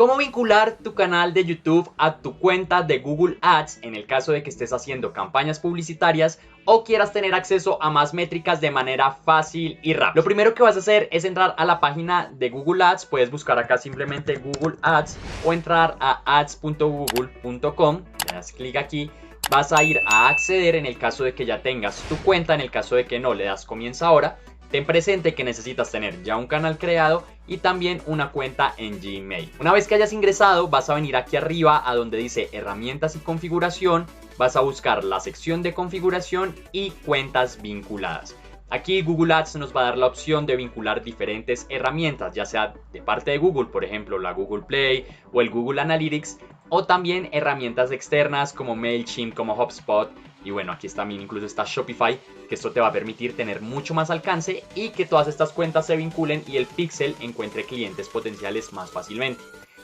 ¿Cómo vincular tu canal de YouTube a tu cuenta de Google Ads en el caso de que estés haciendo campañas publicitarias o quieras tener acceso a más métricas de manera fácil y rápida? Lo primero que vas a hacer es entrar a la página de Google Ads. Puedes buscar acá simplemente Google Ads o entrar a ads.google.com. Le das clic aquí. Vas a ir a acceder en el caso de que ya tengas tu cuenta. En el caso de que no, le das comienza ahora. Ten presente que necesitas tener ya un canal creado y también una cuenta en Gmail. Una vez que hayas ingresado, vas a venir aquí arriba a donde dice herramientas y configuración. Vas a buscar la sección de configuración y cuentas vinculadas. Aquí Google Ads nos va a dar la opción de vincular diferentes herramientas, ya sea de parte de Google, por ejemplo la Google Play o el Google Analytics, o también herramientas externas como MailChimp, como HubSpot. Y bueno, aquí también incluso está Shopify, que esto te va a permitir tener mucho más alcance y que todas estas cuentas se vinculen y el pixel encuentre clientes potenciales más fácilmente.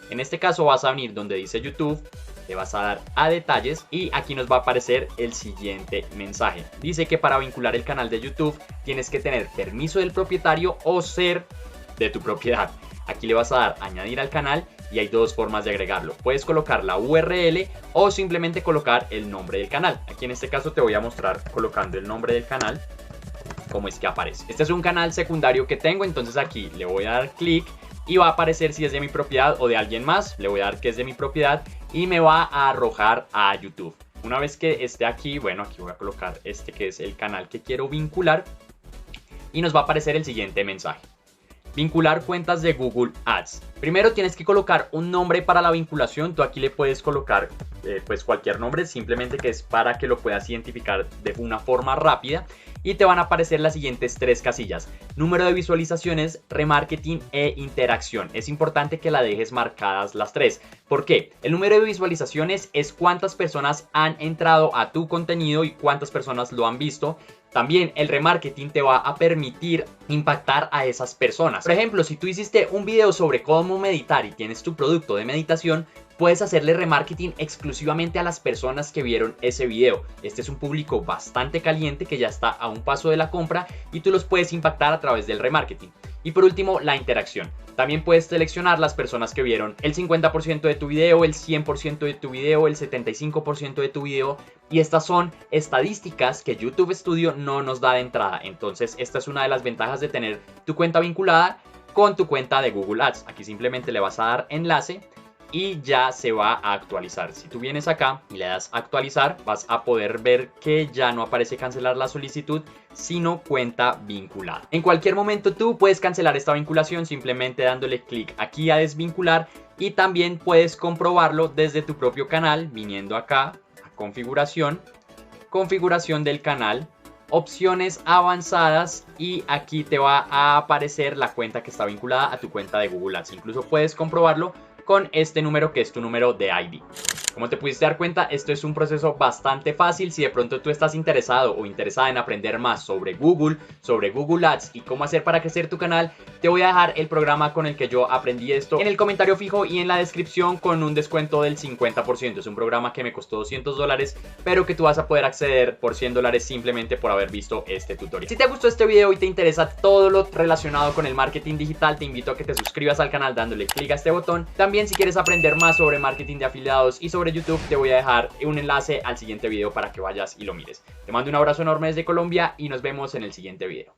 En este caso vas a venir donde dice YouTube, le vas a dar a detalles y aquí nos va a aparecer el siguiente mensaje. Dice que para vincular el canal de YouTube tienes que tener permiso del propietario o ser de tu propiedad. Aquí le vas a dar añadir al canal y hay dos formas de agregarlo. Puedes colocar la URL o simplemente colocar el nombre del canal. Aquí en este caso te voy a mostrar colocando el nombre del canal cómo es que aparece. Este es un canal secundario que tengo, entonces aquí le voy a dar clic y va a aparecer si es de mi propiedad o de alguien más. Le voy a dar que es de mi propiedad y me va a arrojar a YouTube. Una vez que esté aquí, bueno, aquí voy a colocar este que es el canal que quiero vincular y nos va a aparecer el siguiente mensaje. Vincular cuentas de Google Ads. Primero tienes que colocar un nombre para la vinculación. Tú aquí le puedes colocar pues cualquier nombre, simplemente que es para que lo puedas identificar de una forma rápida. Y te van a aparecer las siguientes tres casillas: número de visualizaciones, remarketing e interacción. Es importante que la dejes marcadas las tres. ¿Por qué? El número de visualizaciones es cuántas personas han entrado a tu contenido y cuántas personas lo han visto. También el remarketing te va a permitir impactar a esas personas. Por ejemplo, si tú hiciste un video sobre cómo meditar y tienes tu producto de meditación, puedes hacerle remarketing exclusivamente a las personas que vieron ese video. Este es un público bastante caliente que ya está a un paso de la compra y tú los puedes impactar a través del remarketing. Y por último, la interacción. También puedes seleccionar las personas que vieron el 50% de tu video, el 100% de tu video, el 75% de tu video. Y estas son estadísticas que YouTube Studio no nos da de entrada. Entonces, esta es una de las ventajas de tener tu cuenta vinculada con tu cuenta de Google Ads. Aquí simplemente le vas a dar enlace y ya se va a actualizar. Si tú vienes acá y le das a actualizar, vas a poder ver que ya no aparece cancelar la solicitud, sino cuenta vinculada. En cualquier momento tú puedes cancelar esta vinculación simplemente dándole clic aquí a desvincular, y también puedes comprobarlo desde tu propio canal viniendo acá a configuración, configuración del canal, opciones avanzadas, y aquí te va a aparecer la cuenta que está vinculada a tu cuenta de Google Ads. Incluso puedes comprobarlo con este número que es tu número de ID. Como te pudiste dar cuenta, esto es un proceso bastante fácil. Si de pronto tú estás interesado o interesada en aprender más sobre Google Ads y cómo hacer para crecer tu canal, te voy a dejar el programa con el que yo aprendí esto en el comentario fijo y en la descripción con un descuento del 50%. Es un programa que me costó $200, pero que tú vas a poder acceder por $100 simplemente por haber visto este tutorial. Si te gustó este video y te interesa todo lo relacionado con el marketing digital, te invito a que te suscribas al canal dándole clic a este botón. También, si quieres aprender más sobre marketing de afiliados y sobre YouTube, te voy a dejar un enlace al siguiente video para que vayas y lo mires. Te mando un abrazo enorme desde Colombia y nos vemos en el siguiente video.